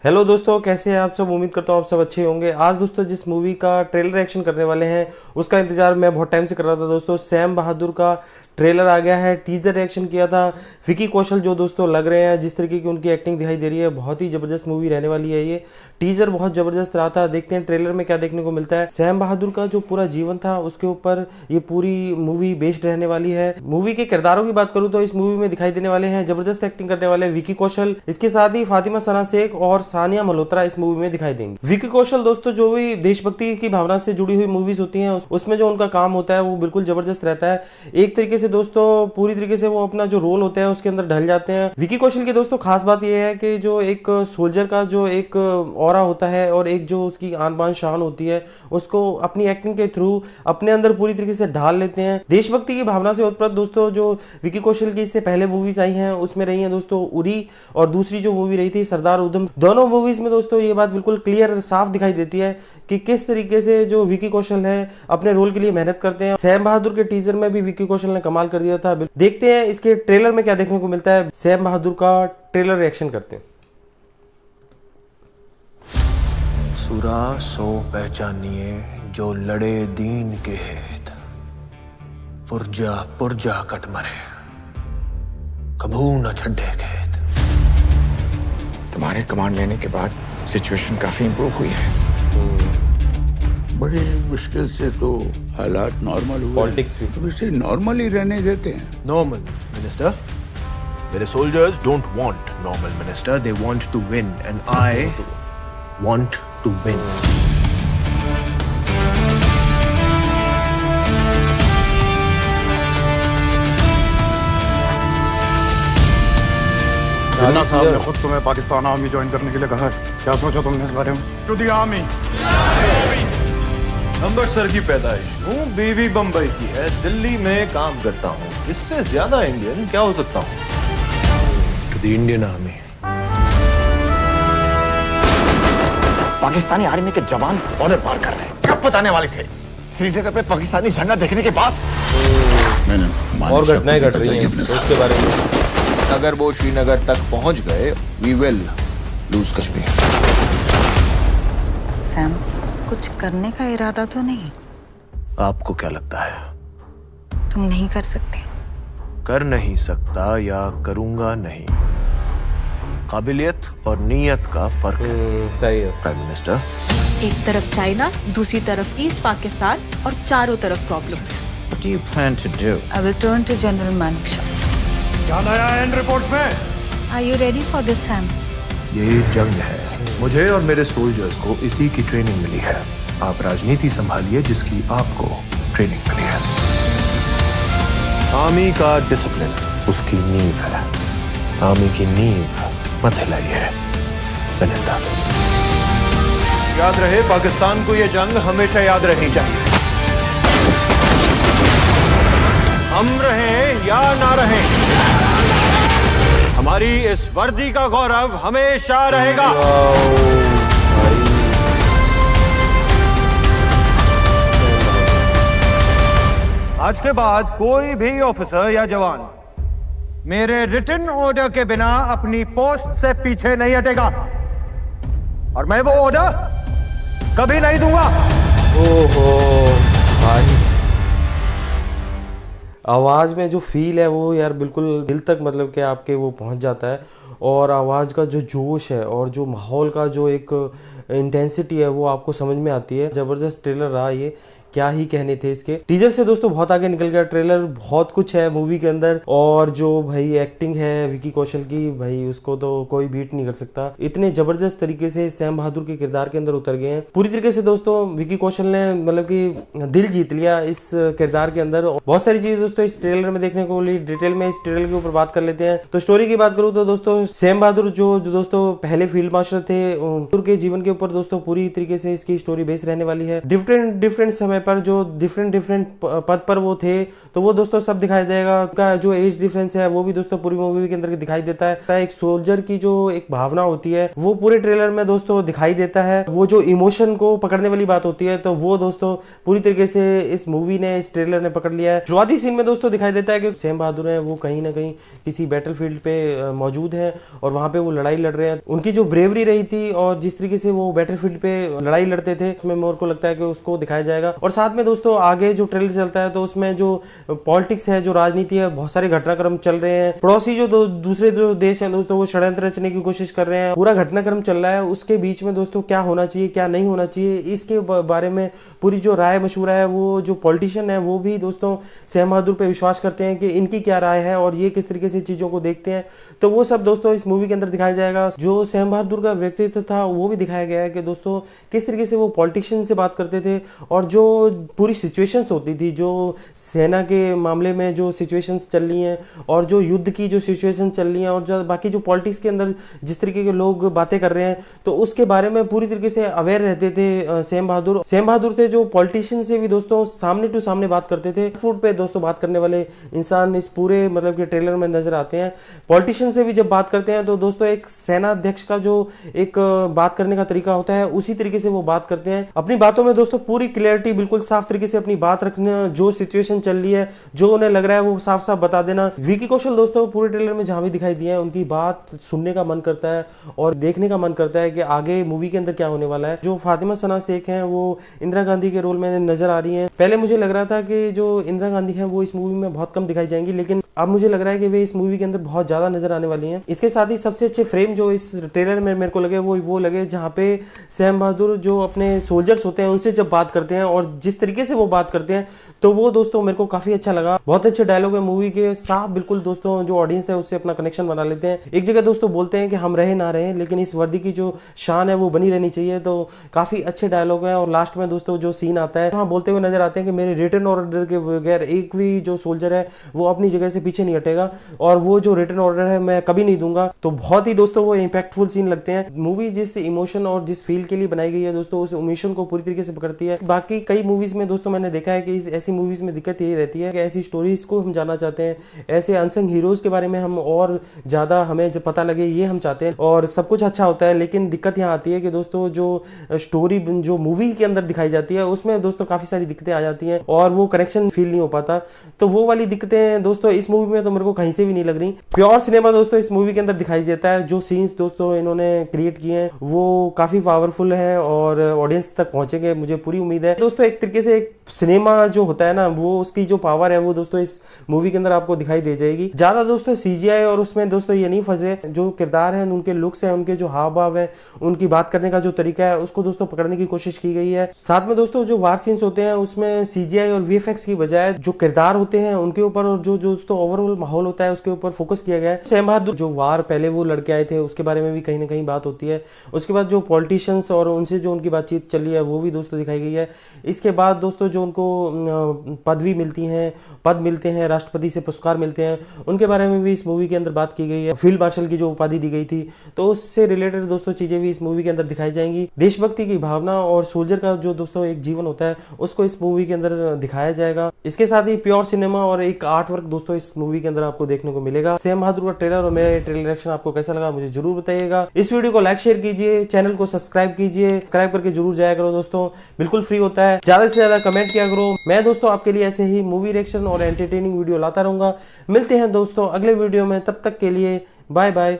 Hello दोस्तों, कैसे हैं आप सब। उम्मीद करता हूँ आप सब अच्छे होंगे। आज दोस्तों जिस मूवी का ट्रेलर रिएक्शन करने वाले हैं उसका इंतजार मैं बहुत टाइम से कर रहा था। दोस्तों सैम बहादुर का ट्रेलर आ गया है। टीजर रिएक्शन किया था। विकी कौशल जो दोस्तों लग रहे हैं, जिस तरीके की उनकी एक्टिंग दिखाई दे रही है, बहुत ही जबरदस्त मूवी रहने वाली है। ये टीजर बहुत जबरदस्त रहा था। देखते हैं ट्रेलर में क्या देखने को मिलता है। सैम बहादुर का जो पूरा जीवन था उसके ऊपर ये पूरी मूवी बेस्ड रहने वाली है। मूवी के किरदारों की बात करूं तो इस मूवी में दिखाई देने वाले हैं, जबरदस्त एक्टिंग करने वाले विकी कौशल। इसके साथ ही फातिमा सना शेख और सानिया मल्होत्रा इस मूवी में दिखाई देंगे। विकी कौशल दोस्तों जो भी देशभक्ति की भावना से जुड़ी हुई मूवीज होती हैं उसमें जो उनका काम होता है वो बिल्कुल जबरदस्त रहता है। एक तरीके से दोस्तों पूरी तरीके से वो अपना जो रोल होता है उसके अंदर ढल जाते हैं। विकी कौशल की दोस्तों खास बात यह है कि जो एक सोल्जर का जो एक ऑरा होता है और एक जो उसकी आन बान शान होती है उसको अपनी एक्टिंग के थ्रू अपने अंदर पूरी तरीके से ढाल लेते हैं। देशभक्ति की भावना से उत्प्रेरित दोस्तों जो विकी कौशल की इससे पहले मूवीज आई हैं उसमें रही हैं दोस्तों उरी, और दूसरी जो मूवी रही थी सरदार उधम। दोनों मूवीज में दोस्तों ये बात बिल्कुल क्लियर साफ दिखाई देती है कि किस तरीके से जो विकी कौशल है अपने रोल के लिए मेहनत करते हैं। सैम बहादुर के टीजर में भी विकी कौशल ने कमाल कर दिया था। देखते हैं इसके ट्रेलर में क्या देखने को मिलता है। सैम बहादुर का ट्रेलर रिएक्शन करते हैं। सुरा सो पहचानिए जो लड़े दीन के हेत, पुरजा पुरजा कट मरे कभू न छड्डे खेत। तुम्हारे कमांड लेने के बाद सिचुएशन काफी इंप्रूव हुई है। बड़ी मुश्किल से तो हालात नॉर्मल हुए। पॉलिटिक्स भी तो इसे नॉर्मल ही रहने देते हैं। नॉर्मल मिनिस्टर, मेरे soldiers don't want normal minister, they want to win and I want to win. Jinnah साहब ने खुद तुम्हें पाकिस्तान आर्मी ज्वाइन करने के लिए कहा है, क्या सोचा तुमने इस बारे में? To the army. अमृतसर की पैदाइश हूँ, बीवी बम्बई की है, दिल्ली में काम करता हूँ, इससे ज्यादा इंडियन क्या हो सकता हूँ? To the Indian army. Pakistani army के जवान बॉर्डर पार कर रहे हैं। कब बताने वाले थे? श्रीनगर पे पाकिस्तानी झंडा देखने के बाद। और घटनाएं घट रही हैं तो उसके बारे में। अगर वो श्रीनगर तक पहुंच गए, we will lose Kashmir. Sam, कुछ करने का इरादा तो नहीं? आपको क्या लगता है? तुम नहीं कर सकते? कर नहीं सकता या करूंगा नहीं, काबिलियत और नीयत का फर्क है। सही है प्राइम मिनिस्टर। एक तरफ चाइना, दूसरी तरफ ईस्ट पाकिस्तान और चारों तरफ problems. What do you plan to do? I will turn to General Manekshaw. क्या नया है इन रिपोर्ट्स में? Are you ready for this, Sam? ये जंग है, मुझे और मेरे सोल्जर्स को इसी की ट्रेनिंग मिली है। आप राजनीति संभालिए जिसकी आपको ट्रेनिंग मिली है। आर्मी का डिसिप्लिन उसकी नींव है, आर्मी की नींव मत हिलाइए मिनिस्टर। याद रहे, पाकिस्तान को ये जंग हमेशा याद रहनी चाहिए। हम रहें या ना रहें, हमारी इस वर्दी का गौरव हमेशा रहेगा। आज के बाद कोई भी ऑफिसर या जवान मेरे रिटन ऑर्डर के बिना अपनी पोस्ट से पीछे नहीं हटेगा, और मैं वो ऑर्डर कभी नहीं दूंगा। ओहो भाई, आवाज़ में जो फील है वो यार बिल्कुल दिल तक मतलब कि आपके वो पहुंच जाता है। और आवाज़ का जो जोश है और जो माहौल का जो एक इंटेंसिटी है वो आपको समझ में आती है। ज़बरदस्त ट्रेलर रहा ये, क्या ही कहने थे इसके। टीजर से दोस्तों बहुत आगे निकल गया ट्रेलर, बहुत कुछ है मूवी के अंदर। और जो भाई एक्टिंग है विकी कौशल की, भाई उसको तो कोई बीट नहीं कर सकता। इतने जबरदस्त तरीके से सैम बहादुर के किरदार के अंदर उतर गए हैं। पूरी तरीके से दोस्तों विकी कौशल ने मतलब कि दिल जीत लिया इस किरदार के अंदर। बहुत सारी चीजें दोस्तों इस ट्रेलर में देखने को मिली। डिटेल में इस ट्रेलर के ऊपर बात कर लेते हैं। तो स्टोरी की बात करूँ तो दोस्तों सैम बहादुर जो दोस्तों पहले फील्ड मार्शल थे, उनके जीवन के ऊपर दोस्तों पूरी तरीके से इसकी स्टोरी बेस रहने वाली है। डिफरेंट समय पर जो डिफरेंट पद पर वो थे, तो वो दोस्तों सब दिखाई देगा। उनका जो एज डिफरेंस है वो भी दोस्तों पूरी मूवी के अंदर दिखाई देता है। एक सोल्जर की जो एक भावना होती है वो पूरे ट्रेलर में दोस्तों दिखाई देता है। वो जो इमोशन को पकड़ने वाली बात होती है, तो वो दोस्तों पूरी तरीके से इस मूवी ने, इस ट्रेलर ने पकड़ लिया है। शुरुआती सीन में दोस्तों दिखाई देता है कि सैम बहादुर है वो कहीं ना कहीं किसी बैटलफील्ड पे मौजूद है और वहां पे वो लड़ाई लड़ रहे हैं। उनकी जो ब्रेवरी रही थी और जिस तरीके से वो बैटलफील्ड पे लड़ाई लड़ते थे, उसमें मेरे को लगता है कि उसको दिखाया जाएगा। और साथ में दोस्तों आगे जो ट्रेलर चलता है तो उसमें जो पॉलिटिक्स है, जो राजनीति है, बहुत सारे घटनाक्रम चल रहे हैं। पड़ोसी जो दूसरे जो देश हैं दोस्तों, वो षड्यंत्र रचने की कोशिश कर रहे हैं। पूरा घटनाक्रम चल रहा है, उसके बीच में दोस्तों क्या होना चाहिए, क्या नहीं होना चाहिए, इसके बारे में पूरी जो राय मशवरा है, वो जो पॉलिटिशियन है वो भी दोस्तों सैम बहादुर पे विश्वास करते हैं कि इनकी क्या राय है और ये किस तरीके से चीजों को देखते हैं। तो वो सब दोस्तों इस मूवी के अंदर दिखाया जाएगा। जो सैम बहादुर का व्यक्तित्व था वो भी दिखाया गया है कि दोस्तों किस तरीके से वो पॉलिटिशियन से बात करते थे और जो पूरी सिचुएशंस होती थी, जो सेना के मामले में जो सिचुएशंस चल रही हैं और जो युद्ध की जो सिचुएशन चल रही हैं और जो बाकी जो पॉलिटिक्स के अंदर जिस तरीके के लोग बातें कर रहे हैं, तो उसके बारे में पूरी तरीके से अवेयर रहते थे सैम बहादुर। सैम बहादुर थे जो पॉलिटिशियन से भी दोस्तों सामने टू सामने बात करते थे। फुट पे दोस्तों बात करने वाले इंसान इस पूरे मतलब के ट्रेलर में नजर आते हैं। पॉलिटिशियन से भी जब बात करते हैं तो दोस्तों एक सेना अध्यक्ष का जो एक बात करने का तरीका होता है, उसी तरीके से वो बात करते हैं। अपनी बातों में दोस्तों पूरी क्लियरिटी, बिल्कुल साफ तरीके से अपनी बात रखना, जो सिचुएशन चल रही है, जो उन्हें लग रहा है वो साफ साफ बता देना। विकी कौशल दोस्तों पूरे ट्रेलर में जहां भी दिखाई दिए हैं, उनकी बात सुनने का मन करता है और देखने का मन करता है कि आगे मूवी के अंदर क्या होने वाला है। जो फातिमा सना शेख हैं वो इंदिरा गांधी के रोल में नजर आ रही हैं। पहले मुझे लग रहा था कि जो इंदिरा गांधी हैं वो इस मूवी में बहुत कम दिखाई जाएंगी, लेकिन अब मुझे लग रहा है कि वे इस मूवी के अंदर बहुत ज्यादा नजर आने वाली हैं। इसके साथ ही सबसे अच्छे फ्रेम जो इस ट्रेलर में मेरे को लगे वो लगे जहाँ पे सैम बहादुर जो अपने सोल्जर्स होते हैं उनसे जब बात करते हैं और जिस तरीके से वो बात करते हैं, तो वो दोस्तों मेरे को काफी अच्छा लगा। बहुत अच्छे डायलॉग है मूवी के, साफ बिल्कुल दोस्तों जो ऑडियंस है उससे अपना कनेक्शन बना लेते हैं। एक जगह दोस्तों बोलते हैं कि हम रहे ना रहे, लेकिन इस वर्दी की जो शान है वो बनी रहनी चाहिए। तो काफी अच्छे डायलॉग है। और लास्ट में दोस्तों जो सीन आता है, वहाँ बोलते हुए नजर आते हैं कि मेरे रिटर्न ऑर्डर के बगैर एक भी जो सोल्जर है वो अपनी जगह से पीछे नहीं हटेगा और वो जो रिटर्न ऑर्डर है मैं कभी नहीं दूंगा। तो बहुत ही दोस्तों वो इंपैक्टफुल सीन लगते हैं। मूवी जिस इमोशन और जिस फील के लिए बनाई गई है दोस्तों, उस इमोशन को पूरी तरीके से पकड़ती है। बाकी कई मूवीज में दोस्तों मैंने देखा है कि ऐसी मूवीज में दिक्कत यही रहती है कि ऐसी स्टोरीज को हम जानना चाहते हैं, ऐसे अनसंग हीरोज के बारे में हम और ज्यादा हमें जब पता लगे ये हम चाहते हैं और सब कुछ अच्छा होता है। लेकिन दिक्कत यहाँ आती है कि दोस्तों जो स्टोरी जो मूवी के अंदर दिखाई जाती है उसमें दोस्तों काफी सारी दिक्कतें आ जाती हैं और वो कनेक्शन फील नहीं हो पाता। तो वो वाली दिक्कतें दोस्तों इस मूवी में तो मेरे को कहीं से भी नहीं लग रही। प्योर सिनेमा दोस्तों इस मूवी के अंदर दिखाई देता है। जो सीन्स दोस्तों इन्होंने क्रिएट किए हैं वो काफी पावरफुल है और ऑडियंस तक पहुंचेंगे, मुझे पूरी उम्मीद है। दोस्तों एक तरीके से सिनेमा जो होता है ना, वो उसकी जो पावर है वो दोस्तों इस मूवी के अंदर आपको दिखाई दे जाएगी। ज्यादा दोस्तों सीजीआई और उसमें दोस्तों ये नहीं फंसे। जो किरदार है, उनके लुक्स है, उनके जो हाव भाव है, उनकी बात करने का जो तरीका है, उसको दोस्तों पकड़ने की कोशिश की गई है। साथ में दोस्तों जो वार सीन्स होते हैं उसमें सीजीआई और वीएफएक्स की बजाय जो किरदार होते हैं उनके ऊपर और जो दोस्तों ओवरऑल माहौल होता है उसके ऊपर फोकस किया गया है। सैम बहादुर जो वार पहले वो लड़के आए थे उसके बारे में भी कहीं ना कहीं बात होती है। उसके बाद जो पॉलिटिशियंस और उनसे जो उनकी बातचीत चल रही है वो भी दोस्तों दिखाई गई है। इसके बाद दोस्तों जो उनको पदवी मिलती है, पद मिलते हैं, राष्ट्रपति से पुरस्कार मिलते हैं, उनके बारे में भी इस मूवी के अंदर बात की गई है। फील्ड मार्शल की जो उपाधि दी गई थी, तो उससे रिलेटेड दोस्तों चीजें भी इस मूवी के अंदर दिखाई जाएंगी। देशभक्ति की भावना और सोल्जर का जो दोस्तों एक जीवन होता है उसको इस मूवी के अंदर दिखाया जाएगा। इसके साथ ही प्योर सिनेमा और एक आर्ट वर्क दोस्तों इस मूवी के अंदर आपको देखने को मिलेगा। सैम बहादुर का ट्रेलर और मेरा ट्रेलर रिएक्शन आपको कैसा लगा मुझे जरूर बताइएगा। इस वीडियो को लाइक शेयर कीजिए, चैनल को सब्सक्राइब कीजिए, सब्सक्राइब करके जरूर जाया करो दोस्तों, बिल्कुल फ्री होता है। ज्यादा से ज्यादा कमेंट किया करो। मैं दोस्तों आपके लिए ऐसे ही मूवी रिएक्शन और एंटरटेनिंग वीडियो लाता रहूंगा। मिलते हैं दोस्तों अगले वीडियो में, तब तक के लिए बाय बाय।